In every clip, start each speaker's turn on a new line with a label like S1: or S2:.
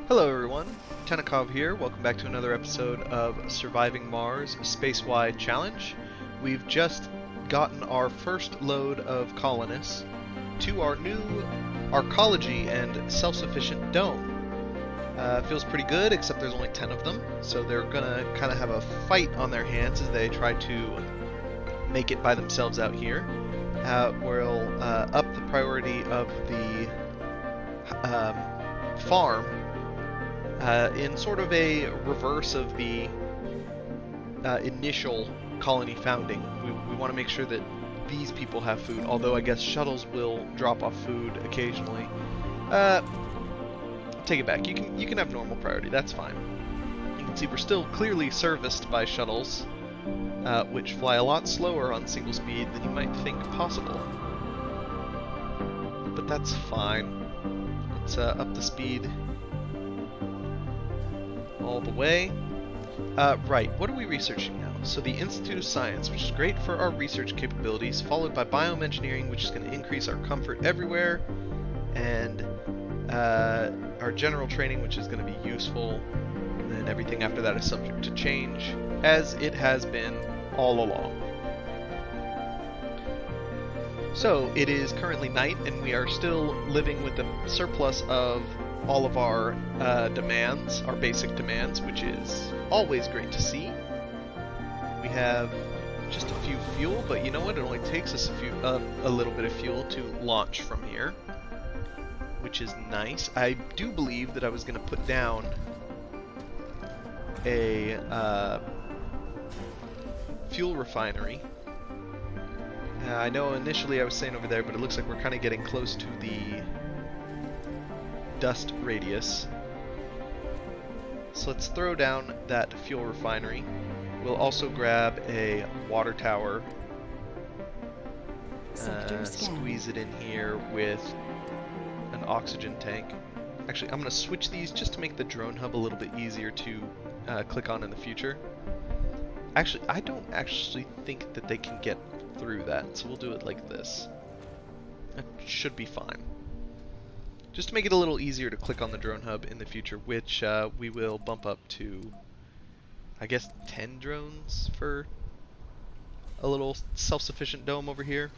S1: Hello everyone, Tennikov here. Welcome back to another episode of Surviving Mars SpaceY Challenge. We've just gotten our first load of colonists to our new arcology and self-sufficient dome. Feels pretty good, except there's only 10 of them, so they're gonna kind of have a fight on their hands as they try to make it by themselves out here. We'll up the priority of the farm in sort of a reverse of the initial colony founding. We want to make sure that these people have food, although I guess shuttles will drop off food occasionally. Take it back. You can have normal priority. That's fine. You can see we're still clearly serviced by shuttles, which fly a lot slower on single speed than you might think possible. But that's fine. Let's up the speed all the way. Right, what are we researching now? So the Institute of Science, which is great for our research capabilities, followed by bioengineering, which is going to increase our comfort everywhere, and our general training, which is going to be useful, and then everything after that is subject to change, as it has been all along. So it is currently night, and we are still living with a surplus of all of our demands, our basic demands, which is always great to see. We have just a few fuel, but you know what? It only takes us a little bit of fuel to launch from here, which is nice. I do believe that I was going to put down a fuel refinery. I know initially I was saying over there, but it looks like we're kind of getting close to the dust radius. So let's throw down that fuel refinery. We'll also grab a water tower, squeeze it in here with an oxygen tank. Actually, I'm going to switch these just to make the drone hub a little bit easier to click on in the future. Actually, I don't actually think that they can get through that, so we'll do it like this. That should be fine. Just to make it a little easier to click on the drone hub in the future, which we will bump up to, I guess, 10 drones for a little self-sufficient dome over here.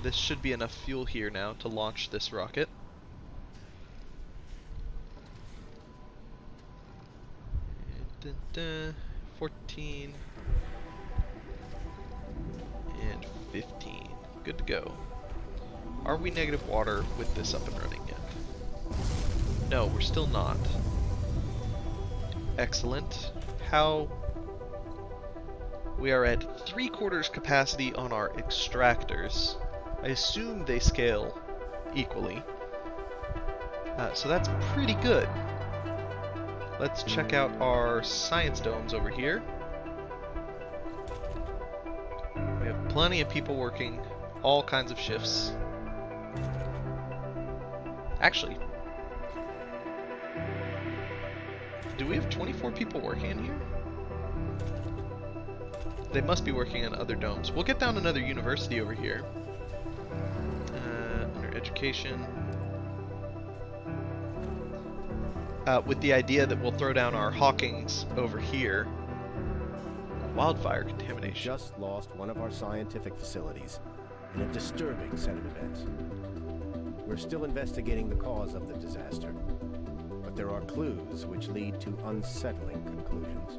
S1: This should be enough fuel here now to launch this rocket. Dun, dun, 14 and 15. Good to go. Are we negative water with this up and running yet? No, we're still not. Excellent. How? We are at 3/4 capacity on our extractors. I assume they scale equally. So that's pretty good. Let's check out our science domes over here. We have plenty of people working all kinds of shifts. Actually, do we have 24 people working in here? They must be working in other domes. We'll get down another university over here. Under education. With the idea that we'll throw down our Hawkings over here. Wildfire contamination.
S2: We just lost one of our scientific facilities in a disturbing set of events. We're still investigating the cause of the disaster, but there are clues which lead to unsettling conclusions.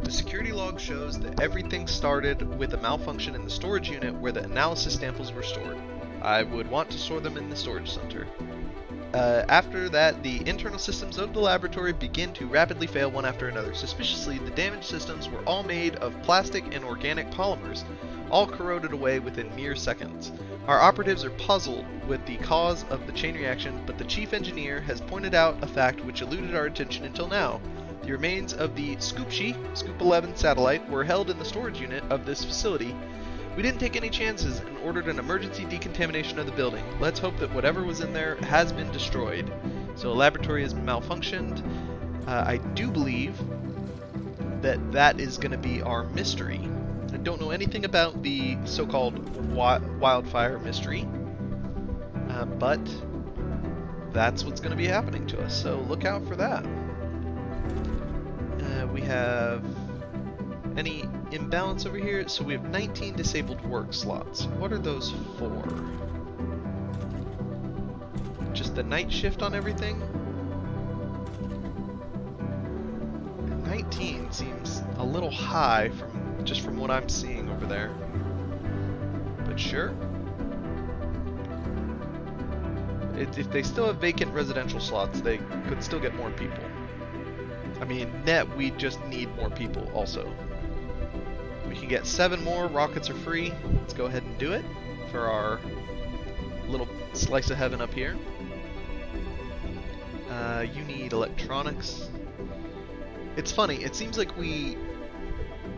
S1: The security log shows that everything started with a malfunction in the storage unit where the analysis samples were stored. I would want to store them in the storage center. After that, the internal systems of the laboratory begin to rapidly fail one after another. Suspiciously, the damaged systems were all made of plastic and organic polymers, all corroded away within mere seconds. Our operatives are puzzled with the cause of the chain reaction, but the chief engineer has pointed out a fact which eluded our attention until now. The remains of the Scoop 11 satellite were held in the storage unit of this facility. We didn't take any chances and ordered an emergency decontamination of the building. Let's hope that whatever was in there has been destroyed. So a laboratory has malfunctioned. I do believe that that is going to be our mystery. I don't know anything about the so-called wildfire mystery, but that's what's going to be happening to us. So look out for that. We have any imbalance over here? So we have 19 disabled work slots. What are those for? Just the night shift on everything? 19 seems a little high from what I'm seeing over there. But sure. If they still have vacant residential slots, they could still get more people. I mean, net, we just need more people also. We can get 7 more, rockets are free. Let's go ahead and do it for our little slice of heaven up here. You need electronics. It's funny, it seems like we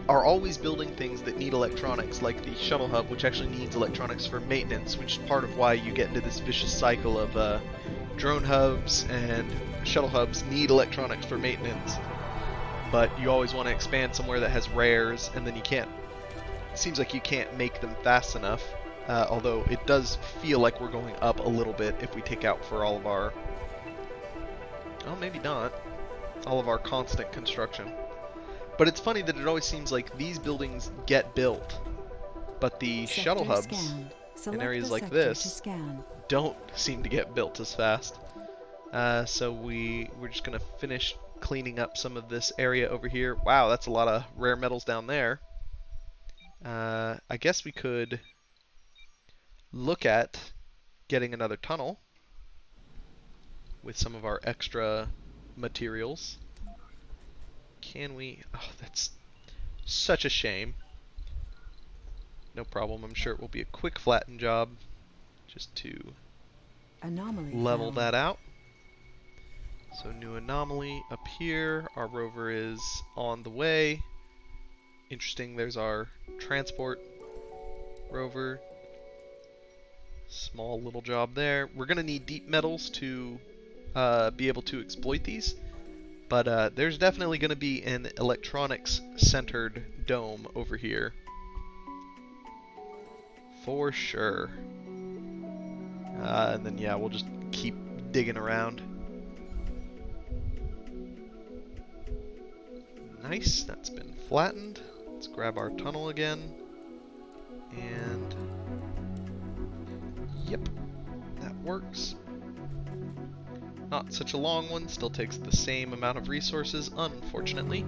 S1: are always building things that need electronics, like the shuttle hub, which actually needs electronics for maintenance, which is part of why you get into this vicious cycle of drone hubs and shuttle hubs need electronics for maintenance. But you always want to expand somewhere that has rares, and then you can't. It seems like you can't make them fast enough, although it does feel like we're going up a little bit if we take out for all of our... Oh, maybe not. All of our constant construction. But it's funny that it always seems like these buildings get built, but the shuttle hubs in areas like this don't seem to get built as fast. So we're just going to finish cleaning up some of this area over here. Wow, that's a lot of rare metals down there. I guess we could look at getting another tunnel with some of our extra materials. Can we? Oh, that's such a shame. No problem. I'm sure it will be a quick flatten job just to level that out. So new anomaly up here. Our rover is on the way. Interesting. There's our transport rover. Small little job there. We're going to need deep metals to be able to exploit these. But there's definitely going to be an electronics-centered dome over here. For sure. And then, yeah, we'll just keep digging around. Nice, that's been flattened. Let's grab our tunnel again. And... yep, that works. Not such a long one, still takes the same amount of resources, unfortunately.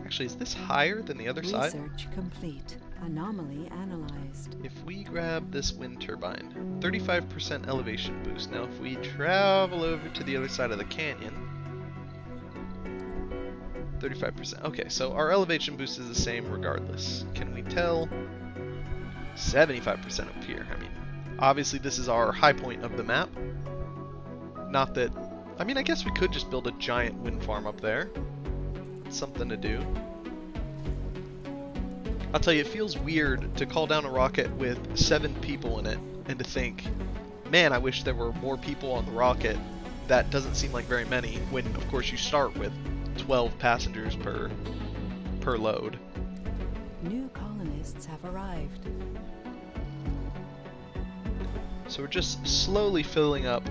S1: Actually, is this higher than the other side?
S3: Research complete. Anomaly analyzed.
S1: If we grab this wind turbine, 35% elevation boost. Now if we travel over to the other side of the canyon, 35%. Okay, so our elevation boost is the same regardless. Can we tell? 75% up here. I mean, obviously this is our high point of the map. Not that... I mean, I guess we could just build a giant wind farm up there. It's something to do. I'll tell you, it feels weird to call down a rocket with 7 people in it and to think, man, I wish there were more people on the rocket. That doesn't seem like very many when, of course, you start with 12 passengers per load.
S3: New colonists have arrived.
S1: So we're just slowly filling up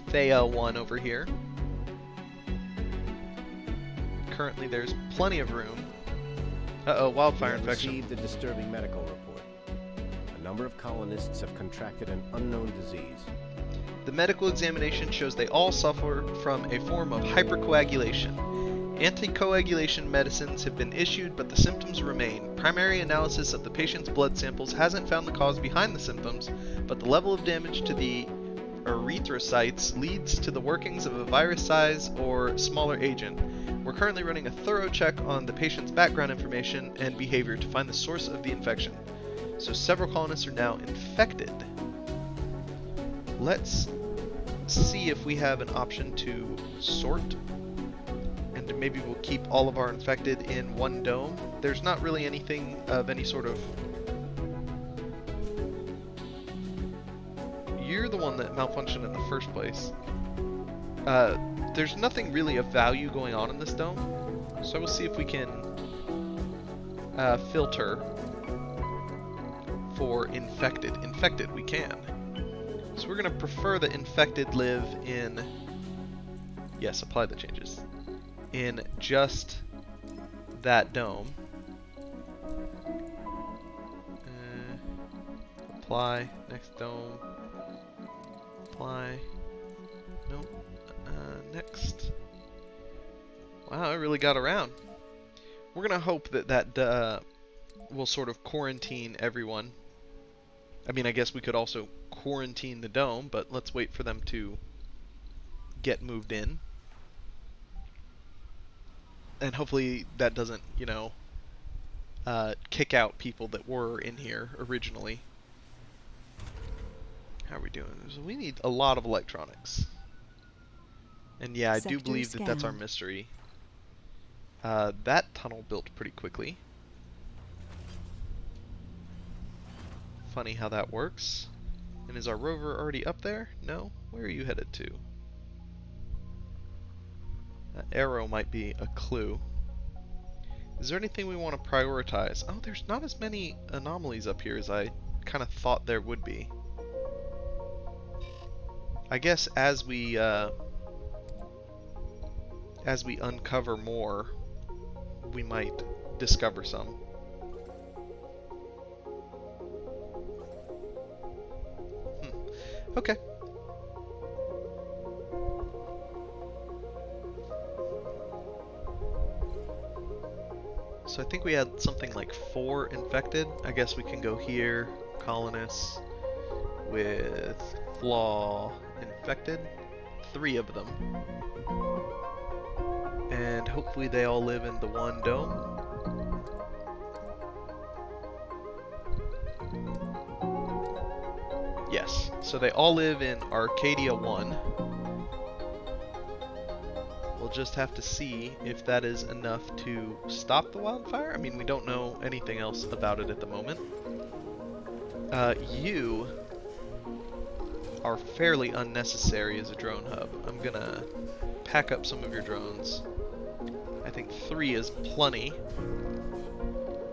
S1: Thea 1 over here. Currently there's plenty of room. Uh-oh, wildfire infection.
S2: Received a disturbing medical report. A number of colonists have contracted an unknown disease.
S1: The medical examination shows they all suffer from a form of hypercoagulation. Anticoagulation medicines have been issued, but the symptoms remain. Primary analysis of the patient's blood samples hasn't found the cause behind the symptoms, but the level of damage to the erythrocytes leads to the workings of a virus size or smaller agent. We're currently running a thorough check on the patient's background information and behavior to find the source of the infection. So several colonists are now infected. Let's see if we have an option to sort. And maybe we'll keep all of our infected in one dome. There's not really anything of any sort of... You're the one that malfunctioned in the first place. There's nothing really of value going on in this dome. So we'll see if we can filter for infected. Infected, we can. So we're going to prefer the infected live in... Yes, apply the changes. In just that dome. Apply, next dome. Apply. Nope. Next. Wow, it really got around. We're going to hope that that will sort of quarantine everyone. I mean, I guess we could also quarantine the dome, but let's wait for them to get moved in. And hopefully that doesn't, you know, kick out people that were in here originally. How are we doing? So we need a lot of electronics. And yeah, I do believe that that's our mystery. That tunnel built pretty quickly. Funny how that works. And is our rover already up there? No? Where are you headed to? That arrow might be a clue. Is there anything we want to prioritize? Oh, there's not as many anomalies up here as I kind of thought there would be. I guess as we uncover more, we might discover some. Okay. So I think we had something like 4 infected. I guess we can go here, colonists, with flaw infected. 3 of them. And hopefully they all live in the one dome. Yes, so they all live in Arcadia 1. We'll just have to see if that is enough to stop the wildfire. I mean, we don't know anything else about it at the moment. You are fairly unnecessary as a drone hub. I'm gonna pack up some of your drones. I think 3 is plenty.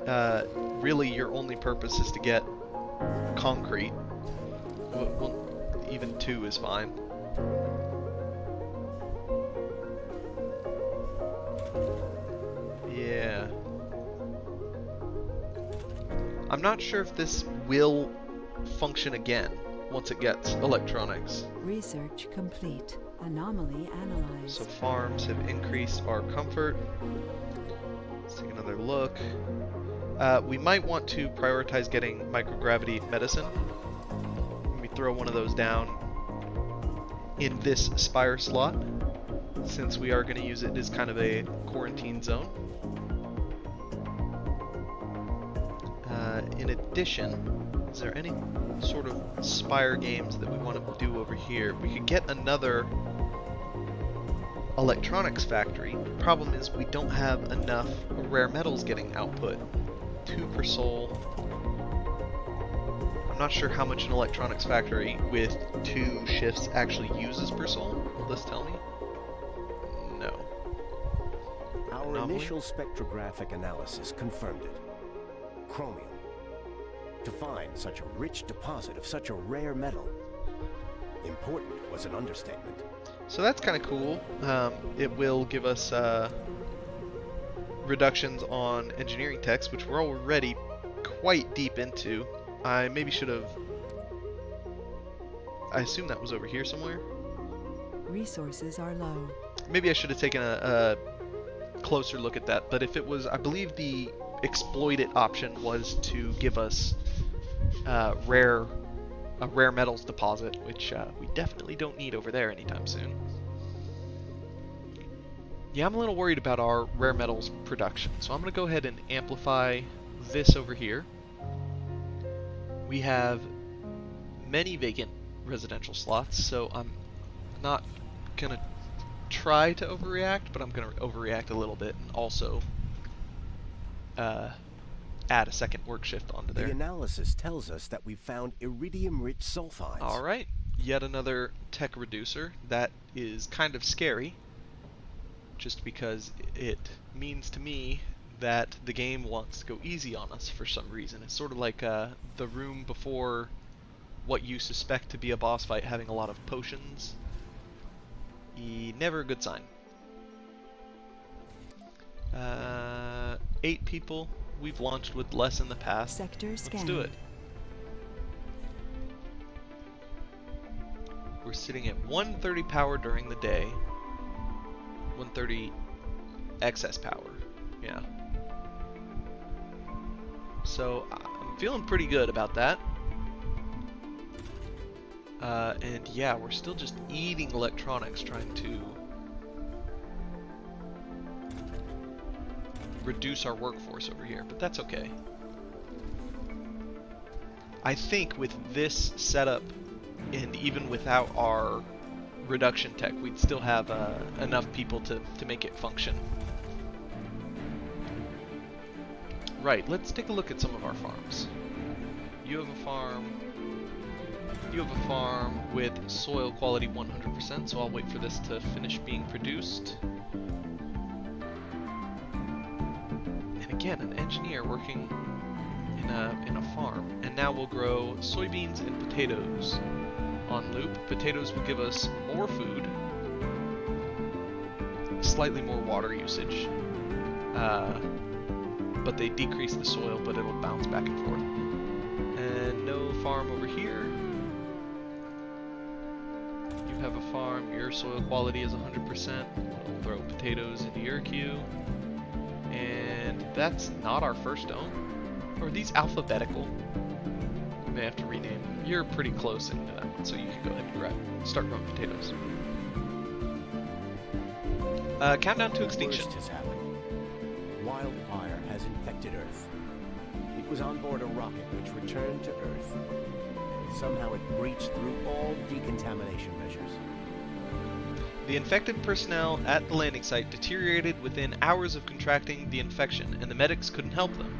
S1: Really, your only purpose is to get concrete. Well, even 2 is fine. Yeah. I'm not sure if this will function again once it gets electronics.
S3: Research complete. Anomaly analyzed.
S1: So farms have increased our comfort. Let's take another look. We might want to prioritize getting microgravity medicine. Maybe throw one of those down in this spire slot, since we are going to use it as kind of a quarantine zone. In addition, is there any sort of spire games that we want to do over here? We could get another electronics factory. The problem is we don't have enough rare metals getting output. 2 per soul. I'm not sure how much an electronics factory with 2 shifts actually uses per soul. Will this tell me? No.
S2: Our
S1: Anomaly?
S2: initial spectrographic analysis confirmed it. Chromium. To find such a rich deposit of such a rare metal. Important was an understatement.
S1: So that's kind of cool. It will give us reductions on engineering techs, which we're already quite deep into. I maybe should have... I assume that was over here somewhere.
S3: Resources are low.
S1: Maybe I should have taken a closer look at that, but if it was... I believe the exploit it option was to give us a rare metals deposit, which we definitely don't need over there anytime soon. Yeah, I'm a little worried about our rare metals production, so I'm going to go ahead and amplify this over here. We have many vacant residential slots, so I'm not going to try to overreact, but I'm going to overreact a little bit and also add a second work shift onto there.
S2: The analysis tells us that we've found iridium-rich sulfides.
S1: Alright, yet another tech reducer. That is kind of scary, just because it means to me that the game wants to go easy on us for some reason. It's sort of like the room before what you suspect to be a boss fight having a lot of potions. Never a good sign. 8 people. We've launched with less in the past.
S3: Sector
S1: Let's
S3: scanned.
S1: do it. We're sitting at 130 power during the day. 130 excess power. Yeah. So I'm feeling pretty good about that. And yeah, we're still just eating electronics, trying to reduce our workforce over here, but that's okay. I think with this setup, and even without our reduction tech, we'd still have enough people to make it function. Right, let's take a look at some of our farms. You have a farm. You have a farm with soil quality 100%, so I'll wait for this to finish being produced. And again, an engineer working in a farm. And now we'll grow soybeans and potatoes on loop. Potatoes will give us more food, slightly more water usage, but they decrease the soil, but it'll bounce back and forth. And no farm over here. You have a farm, your soil quality is 100%. We'll throw potatoes into your queue. And that's not our first dome. Or are these alphabetical? We may have to rename them. You're pretty close into that, so you can go ahead and start growing potatoes. Countdown to extinction.
S2: The worst has happened. Wildfire has infected Earth. It was on board a rocket which returned to Earth. Somehow it breached through all decontamination measures.
S1: The infected personnel at the landing site deteriorated within hours of contracting the infection, and the medics couldn't help them.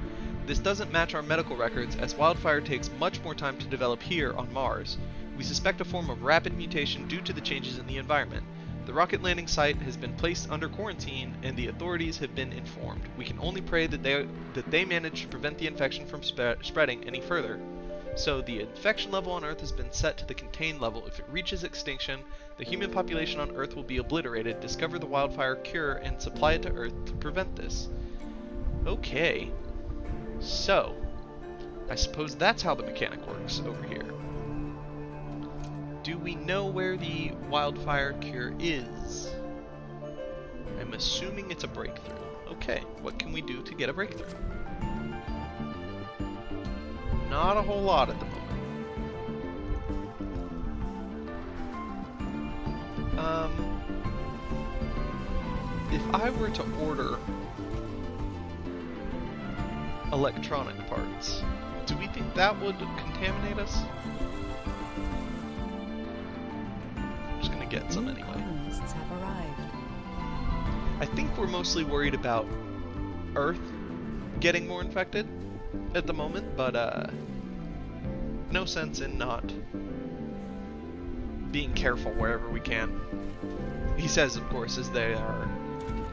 S1: This doesn't match our medical records, as wildfire takes much more time to develop here on Mars. We suspect a form of rapid mutation due to the changes in the environment. The rocket landing site has been placed under quarantine, and the authorities have been informed. We can only pray that they manage to prevent the infection from spreading any further. So the infection level on Earth has been set to the contained level. If it reaches extinction, the human population on Earth will be obliterated. Discover the wildfire cure and supply it to Earth to prevent this. Okay. So, I suppose that's how the mechanic works over here. Do we know where the wildfire cure is? I'm assuming it's a breakthrough. Okay, what can we do to get a breakthrough? Not a whole lot at the moment. If I were to order electronic parts, do we think that would contaminate us? I'm just gonna get some anyway.
S3: Colonists have arrived.
S1: I think we're mostly worried about Earth getting more infected at the moment, but no sense in not being careful wherever we can. He says, of course, as they are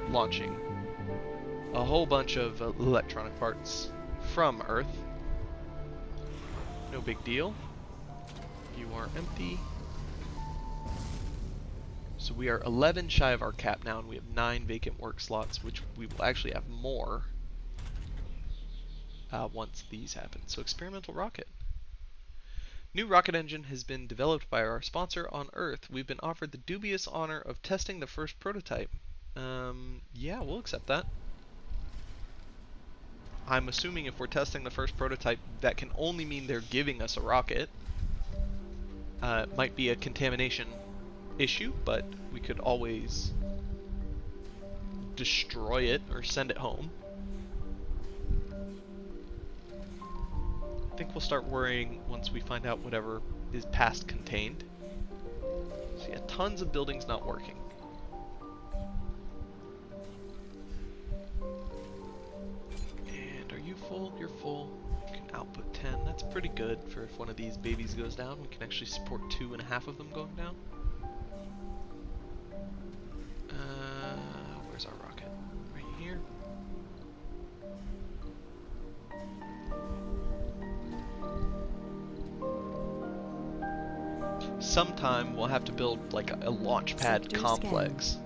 S1: launching a whole bunch of electronic parts from Earth. No big deal. You are empty. So we are 11 shy of our cap now, and we have 9 vacant work slots, which we will actually have more once these happen. So experimental rocket. New rocket engine has been developed by our sponsor on Earth. We've been offered the dubious honor of testing the first prototype. Yeah, we'll accept that. I'm assuming if we're testing the first prototype, that can only mean they're giving us a rocket. It might be a contamination issue, but we could always destroy it or send it home. I think we'll start worrying once we find out whatever is past contained. So yeah, tons of buildings not working. And are you full? You're full. You can output 10. That's pretty good for if one of these babies goes down. We can actually support 2.5 of them going down. Where's our rocket? Right here. sometime we'll have to build like a launch pad
S3: Sector
S1: complex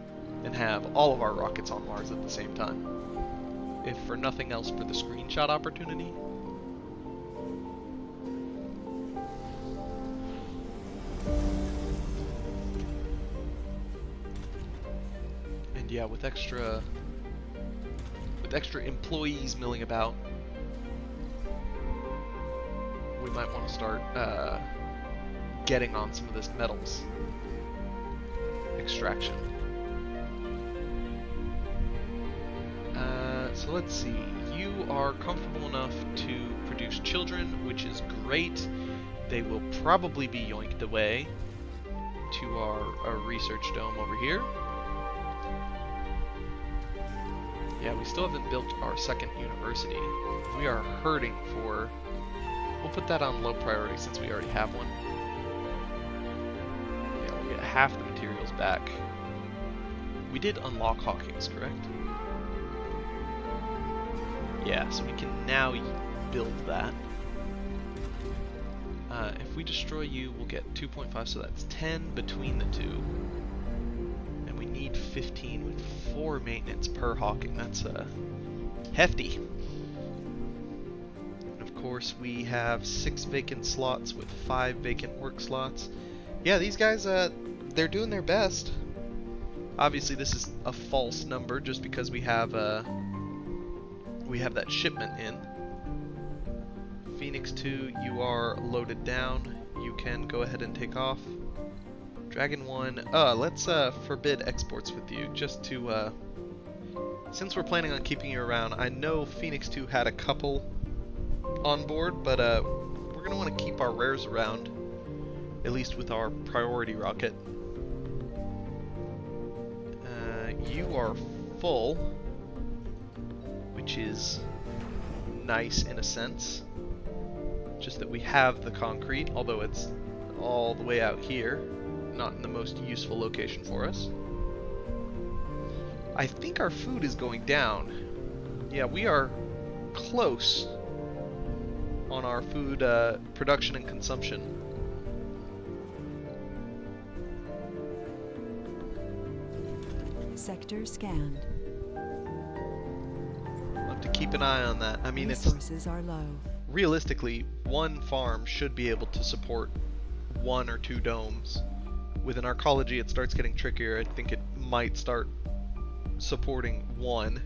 S1: and have all of our rockets on Mars at the same time. If for nothing else, for the screenshot opportunity. And yeah, with extra employees milling about, we might want to start getting on some of this metals extraction. So let's see. You are comfortable enough to produce children, which is great. They will probably be yoinked away to our research dome over here. Yeah, we still haven't built our second university. We are hurting for... We'll put that on low priority since we already have one. Yeah, we'll get half the materials back. We did unlock Hawkins, correct? Yeah, so we can now build that. If we destroy you, we'll get 2.5, so that's 10 between the two. And we need 15 with 4 maintenance per Hawking. That's hefty. And of course, we have 6 vacant slots with 5 vacant work slots. Yeah, these guys, they're doing their best. Obviously, this is a false number just because we have that shipment in. Phoenix 2, you are loaded down. You can go ahead and take off. Dragon 1, let's forbid exports with you, just to, since we're planning on keeping you around. I know Phoenix 2 had a couple on board, but we're going to want to keep our rares around, at least with our priority rocket. You are full, which is nice in a sense. Just that we have the concrete, although it's all the way out here, not in the most useful location for us. I think our food is going down. Yeah, we are close on our food production and consumption.
S3: Sector scanned.
S1: We'll have to keep an eye on that. I mean,
S3: Resources are low.
S1: Realistically, one farm should be able to support 1 or 2 domes. With an arcology, it starts getting trickier. I think it might start supporting 1.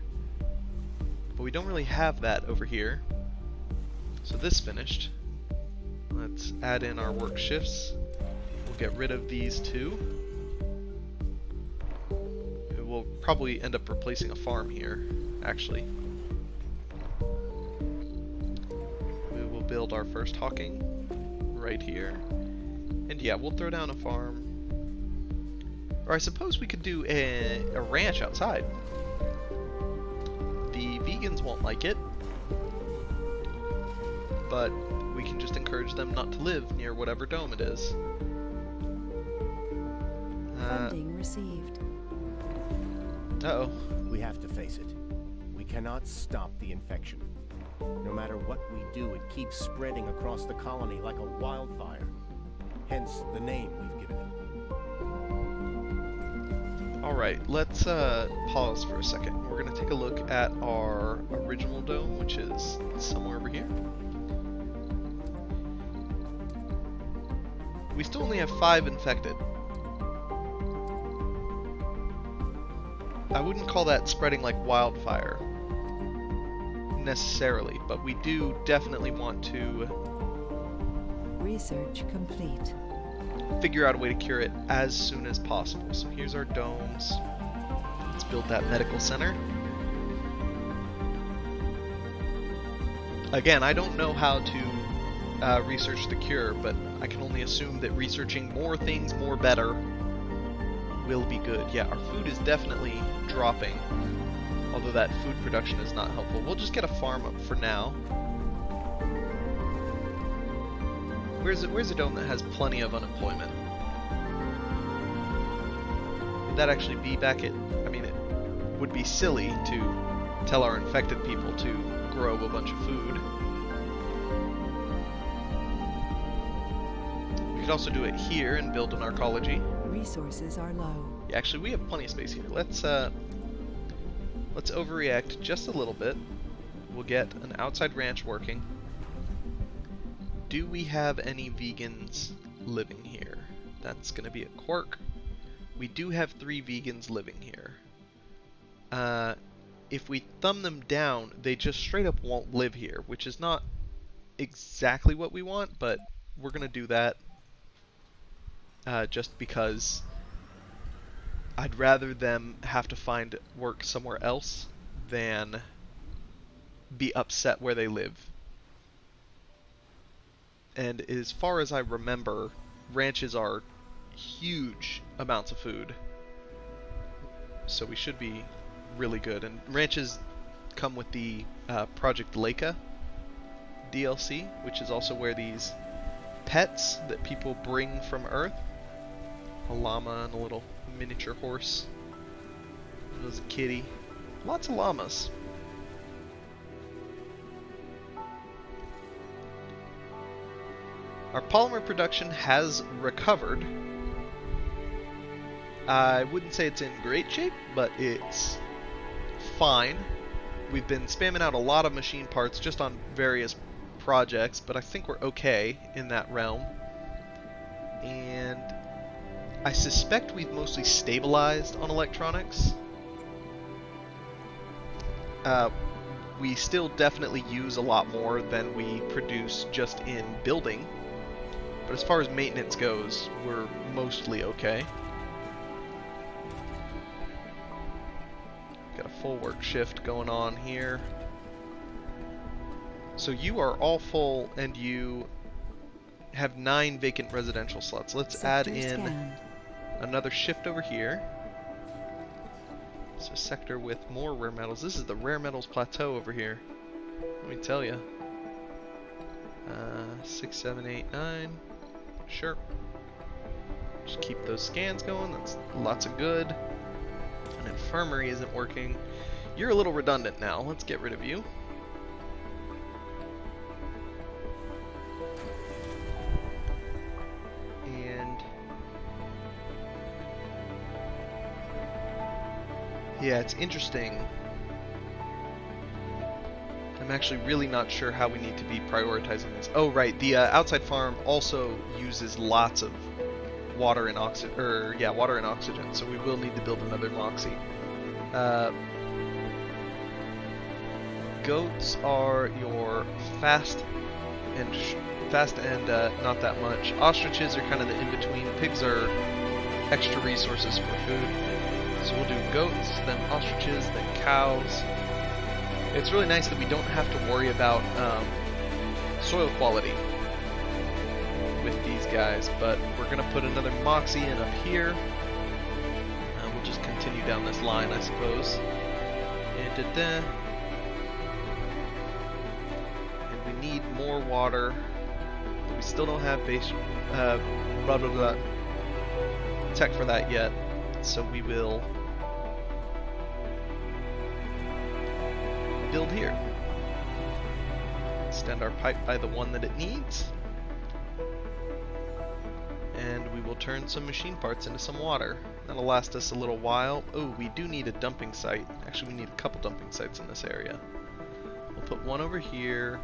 S1: But we don't really have that over here. So this finished. Let's add in our work shifts. We'll get rid of these 2. We'll probably end up replacing a farm here, actually. Build our first Hawking right here. And yeah, we'll throw down a farm. Or I suppose we could do a ranch outside. The vegans won't like it, but we can just encourage them not to live near whatever dome it is.
S3: Funding received.
S1: Uh-oh.
S2: We have to face it. We cannot stop the infection. No matter what we do, it keeps spreading across the colony like a wildfire. Hence the name we've given it.
S1: Alright, let's pause for a second. We're going to take a look at our original dome, which is somewhere over here. We still only have 5 infected. I wouldn't call that spreading like wildfire necessarily, but we do definitely want to
S3: Research complete.
S1: figure out a way to cure it as soon as possible. So here's our domes. Let's build that medical center. Again, I don't know how to research the cure, but I can only assume that researching more things more better will be good. Yeah, our food is definitely dropping, although that food production is not helpful. We'll just get a farm up for now. Where's a dome that has plenty of unemployment? Would that actually be back at... I mean, it would be silly to tell our infected people to grow a bunch of food. We could also do it here and build an arcology.
S3: Resources are low.
S1: Yeah, actually, we have plenty of space here. Let's overreact just a little bit. We'll get an outside ranch working. Do we have any vegans living here? That's going to be a quirk. We do have 3 vegans living here. If we thumb them down, they just straight up won't live here, which is not exactly what we want, but we're going to do that just because I'd rather them have to find work somewhere else than be upset where they live. And as far as I remember, ranches are huge amounts of food. So we should be really good. And ranches come with the Project Leica DLC, which is also where these pets that people bring from Earth, a llama and a little miniature horse, there's a kitty, lots of llamas. Our polymer production has recovered. I wouldn't say it's in great shape, but it's fine. We've been spamming out a lot of machine parts just on various projects, but I think we're okay in that realm. And I suspect we've mostly stabilized on electronics. We still definitely use a lot more than we produce just in building. But as far as maintenance goes, we're mostly okay. Got a full work shift going on here. So you are all full and you have 9 vacant residential slots. Let's add in another shift over here. It's a sector with more rare metals. This is the rare metals plateau over here. Let me tell you. 6, 7, 8, 9. Sure. Just keep those scans going. That's lots of good. An infirmary isn't working. You're a little redundant now. Let's get rid of you. And yeah, it's interesting. I'm actually really not sure how we need to be prioritizing this. Oh, right. The outside farm also uses lots of water and oxygen, water and oxygen. So we will need to build another Moxie. Goats are your fast and not that much. Ostriches are kind of the in-between. Pigs are extra resources for food. So we'll do goats, then ostriches, then cows. It's really nice that we don't have to worry about soil quality with these guys, but we're going to put another Moxie in up here. We'll just continue down this line, I suppose. And we need more water, but we still don't have base tech for that yet, so we will build here. Extend our pipe by the one that it needs. And we will turn some machine parts into some water. That'll last us a little while. Oh, we do need a dumping site. Actually, we need a couple dumping sites in this area. We'll put one over here.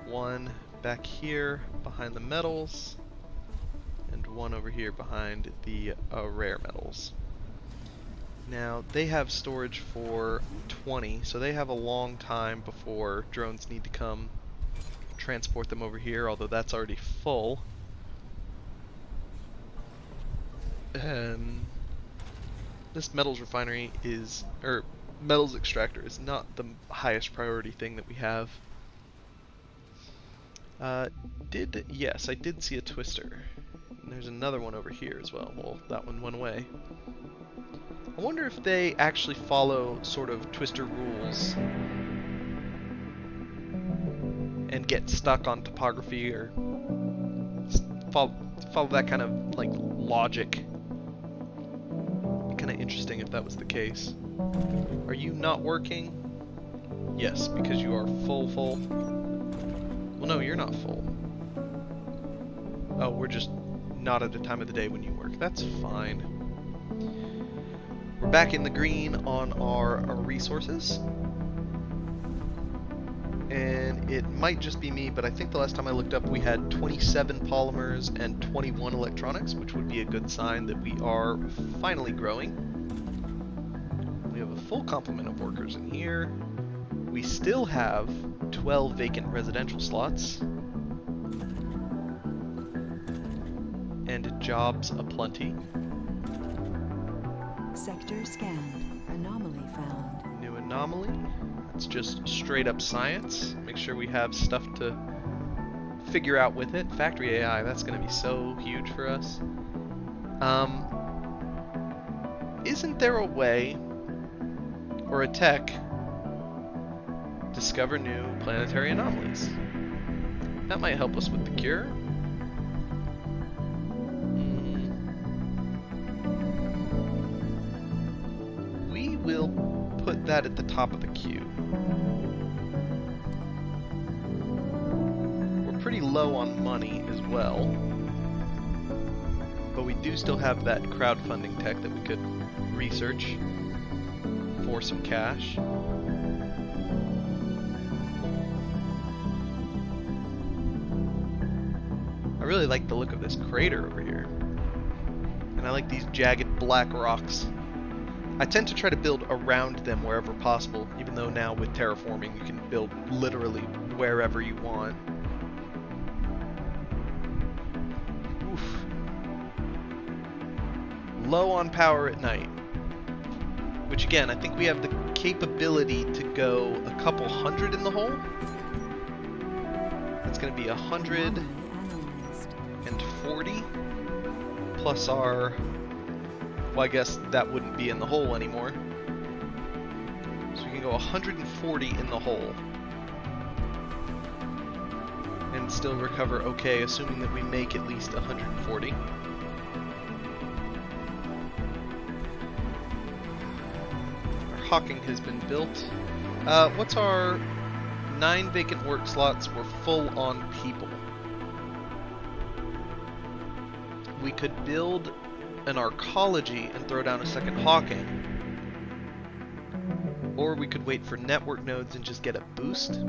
S1: One back here behind the metals. And one over here behind the rare metals. Now, they have storage for 20, so they have a long time before drones need to come transport them over here, although that's already full. This metals refinery is, or metals extractor is not the highest priority thing that we have. Yes, I did see a twister. And there's another one over here as well. Well, that one went away. I wonder if they actually follow sort of twister rules and get stuck on topography or follow that kind of like logic. Kind of interesting if that was the case. Are you not working? Yes, because you are full. Well, no, you're not full. Oh, we're just not at a time of the day when you work. That's fine. We're back in the green on our resources. And it might just be me, but I think the last time I looked up we had 27 polymers and 21 electronics, which would be a good sign that we are finally growing. We have a full complement of workers in here. We still have 12 vacant residential slots. And jobs aplenty.
S3: Sector scanned. Anomaly found.
S1: New anomaly. It's just straight up science. Make sure we have stuff to figure out with it. Factory AI, that's going to be so huge for us. Isn't there a way, or a tech, discover new planetary anomalies? That might help us with the cure. We will put that at the top of the queue. We're pretty low on money as well, but we do still have that crowdfunding tech that we could research for some cash. I really like the look of this crater over here, and I like these jagged black rocks. I tend to try to build around them wherever possible, even though now with terraforming you can build literally wherever you want. Oof. Low on power at night. Which again, I think we have the capability to go a couple hundred in the hole. That's going to be 140 plus our... Well, I guess that wouldn't be in the hole anymore. So we can go 140 in the hole. And still recover okay, assuming that we make at least 140. Our Hawking has been built. What's our 9 vacant work slots? We're full on people. We could build an arcology and throw down a second Hawking. Or we could wait for network nodes and just get a boost.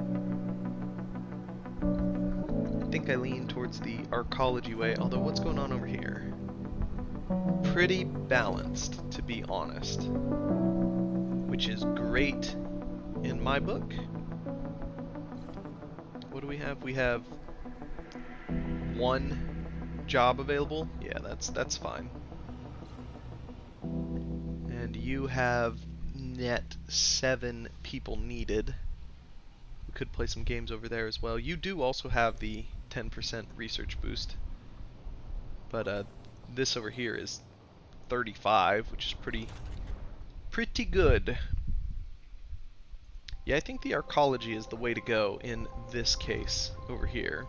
S1: I think I lean towards the arcology way, although what's going on over here? Pretty balanced, to be honest. Which is great in my book. What do we have? We have 1 job available. Yeah, that's fine. And you have net 7 people needed. We could play some games over there as well. You do also have the 10% research boost. But this over here is 35, which is pretty good. Yeah, I think the arcology is the way to go in this case over here.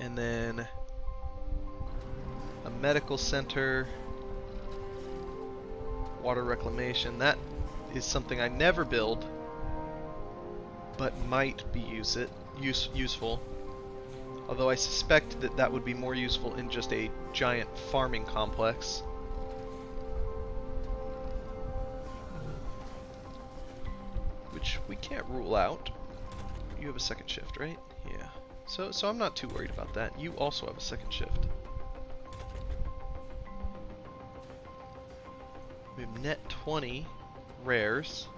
S1: And then a medical center, water reclamation. That is something I never build, but might be useful. Although I suspect that that would be more useful in just a giant farming complex. Which we can't rule out. You have a second shift, right? Yeah. So I'm not too worried about that. You also have a second shift. We have net 20 rares.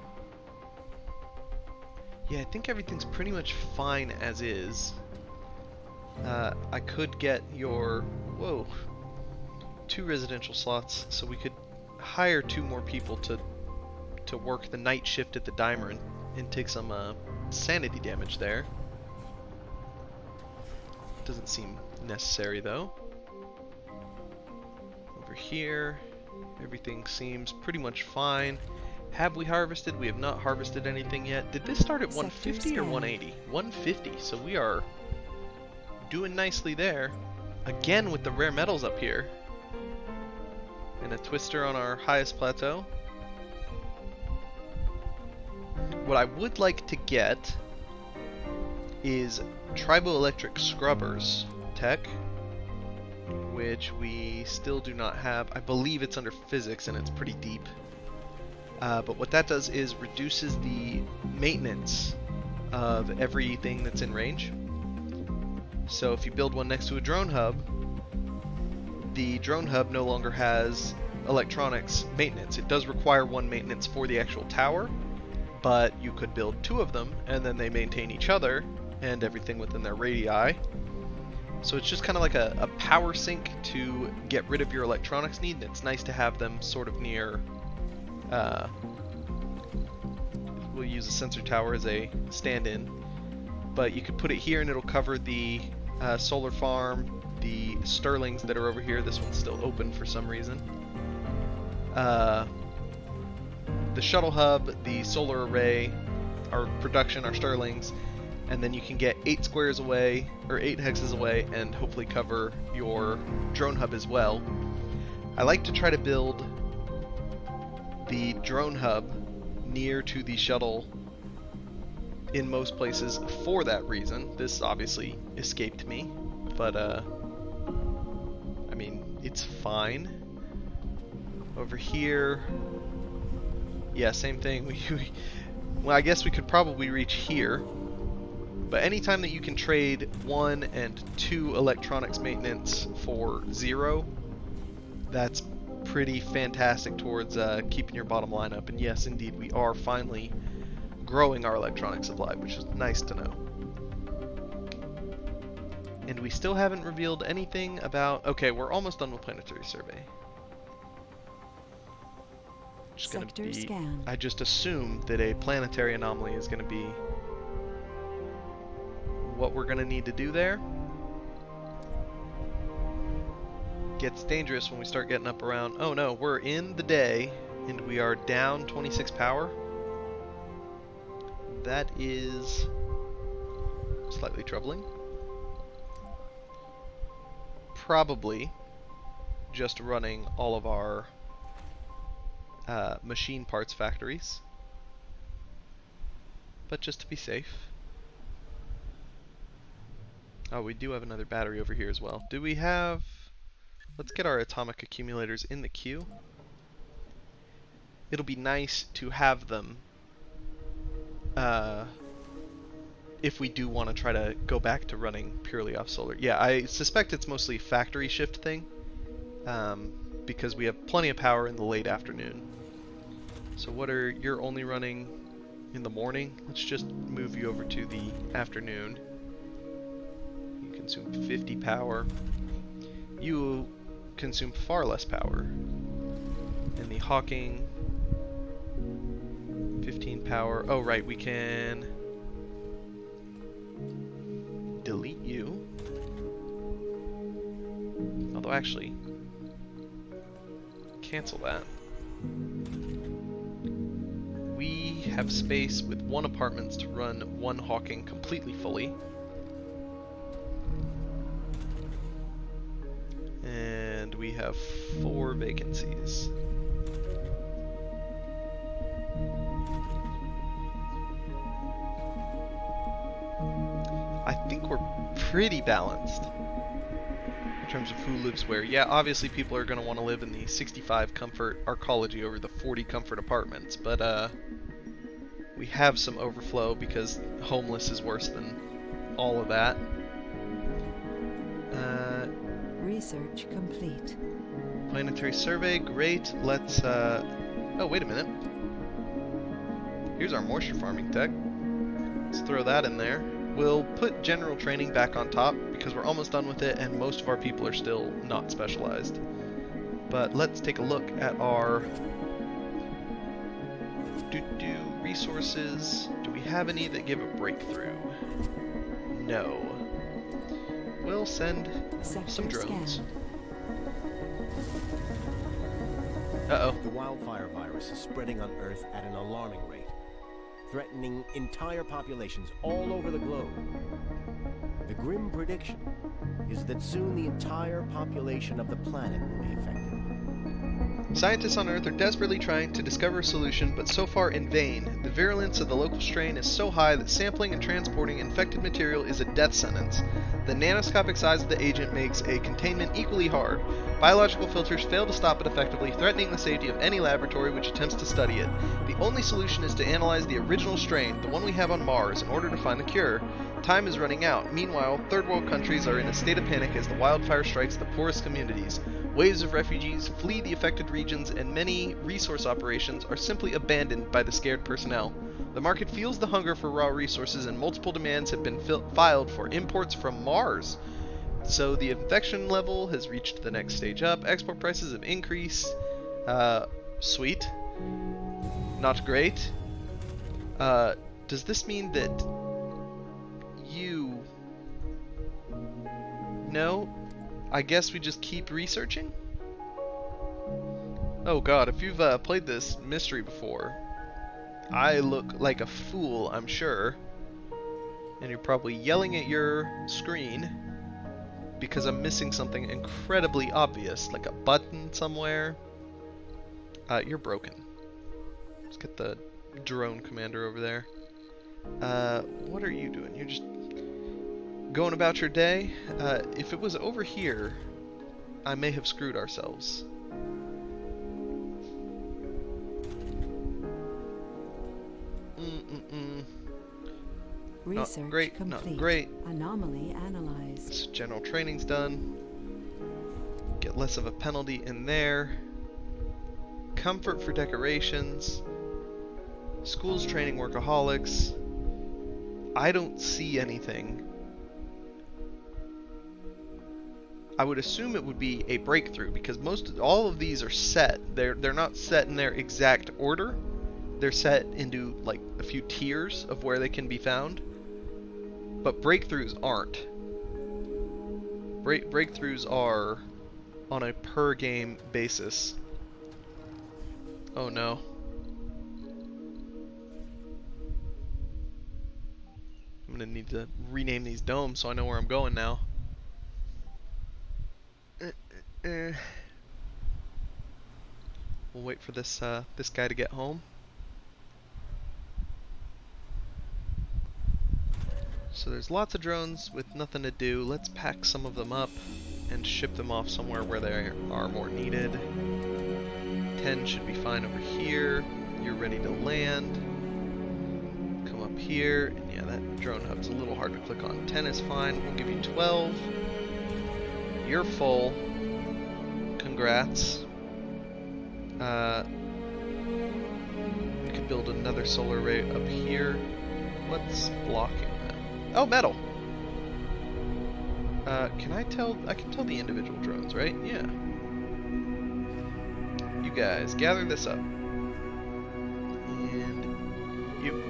S1: Yeah, I think everything's pretty much fine as is. I could get your... Whoa. 2 residential slots, so we could hire 2 more people to work the night shift at the dimer and take some sanity damage there. Doesn't seem necessary though. Over here, everything seems pretty much fine. Have we harvested? We have not harvested anything yet. Did this start at 150 or 180? 150, so we are doing nicely there. Again with the rare metals up here. And a twister on our highest plateau. What I would like to get is triboelectric scrubbers tech, which we still do not have. I believe it's under physics and it's pretty deep. But what that does is reduces the maintenance of everything that's in range. So if you build one next to a drone hub, the drone hub no longer has electronics maintenance. It does require one maintenance for the actual tower, but you could build two of them and then they maintain each other and everything within their radii. So it's just kind of like a power sink to get rid of your electronics need, and it's nice to have them sort of near. We'll use a sensor tower as a stand-in, but you could put it here and it'll cover the solar farm, the Stirlings that are over here. This one's still open for some reason. The shuttle hub, the solar array, our production, our Stirlings, and then you can get 8 squares away, or 8 hexes away, and hopefully cover your drone hub as well. I like to try to build the drone hub near to the shuttle in most places for that reason. This obviously escaped me, but I mean, it's fine. Over here, yeah, same thing. Well, I guess we could probably reach here. But anytime that you can trade 1 and 2 electronics maintenance for 0, that's pretty fantastic towards keeping your bottom line up. And yes, indeed, we are finally growing our electronic supply, which is nice to know. And we still haven't revealed anything about... Okay, we're almost done with planetary survey. Just gonna
S3: Sector
S1: be,
S3: scan.
S1: I just assumed that a planetary anomaly is going to be what we're going to need to do there. Gets dangerous when we start getting up around... Oh no, we're in the day and we are down 26 power. That is slightly troubling. Probably just running all of our machine parts factories, but just to be safe. Oh, we do have another battery over here as well. Do we have... Let's get our atomic accumulators in the queue. It'll be nice to have them if we do want to try to go back to running purely off solar. Yeah, I suspect it's mostly a factory shift thing, because we have plenty of power in the late afternoon. So what are... You're only running in the morning? Let's just move you over to the afternoon. You consume 50 power. You consume far less power. And the Hawking, 15 power. Oh right, we can delete you. Although actually, cancel that. We have space with 1 apartments to run 1 Hawking completely fully. And we have 4 vacancies. I think we're pretty balanced in terms of who lives where. Yeah, obviously people are going to want to live in the 65 comfort arcology over the 40 comfort apartments, but we have some overflow because homeless is worse than all of that.
S3: Research complete.
S1: Planetary survey, great. Let's oh, wait a minute. Here's our moisture farming tech. Let's throw that in there. We'll put general training back on top because we're almost done with it and most of our people are still not specialized. But let's take a look at our resources. Do we have any that give a breakthrough? No. We'll send
S3: Sector
S1: some drones.
S3: scanned.
S1: Uh-oh.
S2: The wildfire virus is spreading on Earth at an alarming rate, threatening entire populations all over the globe. The grim prediction is that soon the entire population of the planet will be affected.
S1: Scientists on Earth are desperately trying to discover a solution, but so far in vain. The virulence of the local strain is so high that sampling and transporting infected material is a death sentence. The nanoscopic size of the agent makes a containment equally hard. Biological filters fail to stop it effectively, threatening the safety of any laboratory which attempts to study it. The only solution is to analyze the original strain, the one we have on Mars, in order to find a cure. Time is running out. Meanwhile, third world countries are in a state of panic as the wildfire strikes the poorest communities. Waves of refugees flee the affected regions, and many resource operations are simply abandoned by the scared personnel. The market feels the hunger for raw resources, and multiple demands have been filed for imports from Mars. So the infection level has reached the next stage up. Export prices have increased. Sweet. Not great. Does this mean that you... No? I guess we just keep researching? Oh god, if you've played this mystery before, I look like a fool, I'm sure. And you're probably yelling at your screen because I'm missing something incredibly obvious, like a button somewhere. You're broken. Let's get the drone commander over there. What are you doing? You're just going about your day? If it was over here, I may have screwed ourselves.
S3: Research
S1: not great,
S3: complete.
S1: not great.
S3: Anomaly analyzed.
S1: General training's done. Get less of a penalty in there. Comfort for decorations. Schools training workaholics. I don't see anything. I would assume it would be a breakthrough because all of these are set. They're not set in their exact order. They're set into like a few tiers of where they can be found. But breakthroughs aren't. Breakthroughs are on a per game basis. Oh no. I'm gonna need to rename these domes so I know where I'm going now. We'll wait for this this guy to get home. So there's lots of drones with nothing to do. Let's pack some of them up and ship them off somewhere where they are more needed. 10 should be fine over here. You're ready to land. Come up here. And yeah, that drone hub's a little hard to click on. 10 is fine. We'll give you 12. You're full. Congrats. We could build another solar array up here. What's blocking that? Oh, metal! Can I tell? I can tell the individual drones, right? Yeah. You guys, gather this up. And you...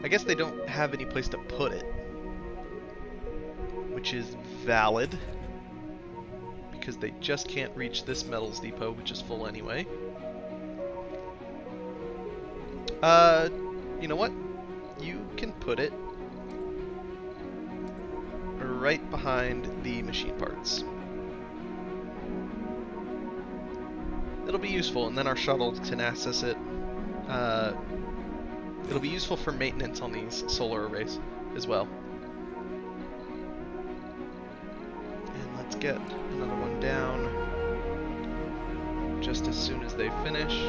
S1: I guess they don't have any place to put it. Which is valid. Because they just can't reach this metals depot, which is full anyway. You know what? You can put it right behind the machine parts. It'll be useful, and then our shuttle can access it. It'll be useful for maintenance on these solar arrays as well. And let's get another one down just as soon as they finish.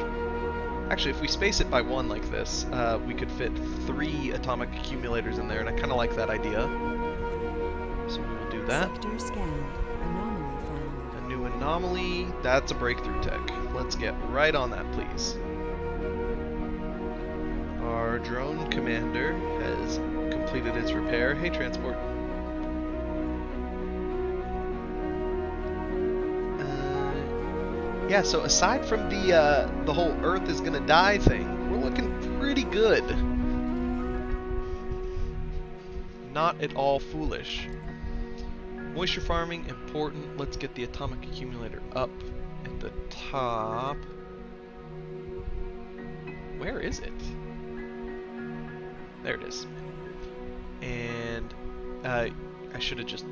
S1: Actually, if we space it by one like this, we could fit 3 atomic accumulators in there, and I kind of like that idea. So we will do that.
S3: Sector scanned. Anomaly found.
S1: A new anomaly. That's a breakthrough tech. Let's get right on that, please. Our drone commander has completed its repair. Hey, transport. Yeah, so aside from the whole Earth is gonna die thing, we're looking pretty good. Not at all foolish. Moisture farming, important. Let's get the atomic accumulator up at the top. Where is it? There it is. And I should have just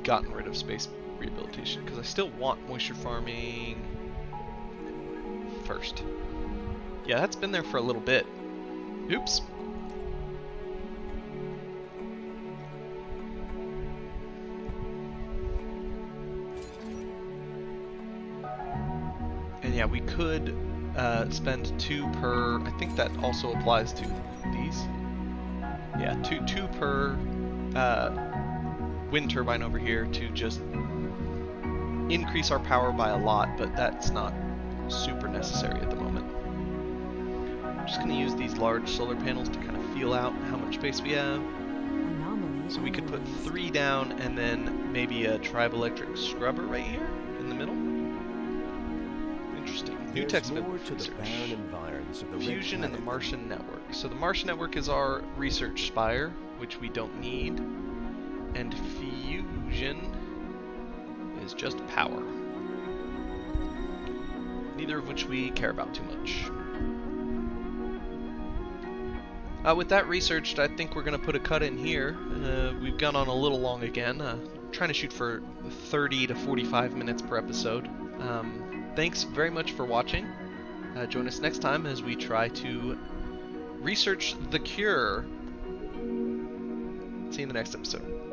S1: gotten rid of space rehabilitation because I still want moisture farming. first. Yeah, that's been there for a little bit. Oops. And yeah, we could spend 2 per. I think that also applies to these. Yeah, two per wind turbine over here to just increase our power by a lot, but that's not super necessary at the moment. I'm just going to use these large solar panels to kind of feel out how much space we have.
S3: Anomaly
S1: So we could put
S3: analyzed.
S1: 3 down and then maybe a triboelectric scrubber right here in the middle. Interesting. New
S2: There's
S1: text
S2: more to the
S1: research.
S2: barren environs of the Red
S1: Fusion and the
S2: Planet.
S1: Martian Network. So the Martian Network is our research spire, which we don't need. And fusion is just power. Neither of which we care about too much. With that researched, I think we're going to put a cut in here. We've gone on a little long again. Trying to shoot for 30 to 45 minutes per episode. Thanks very much for watching. Join us next time as we try to research the cure. See you in the next episode.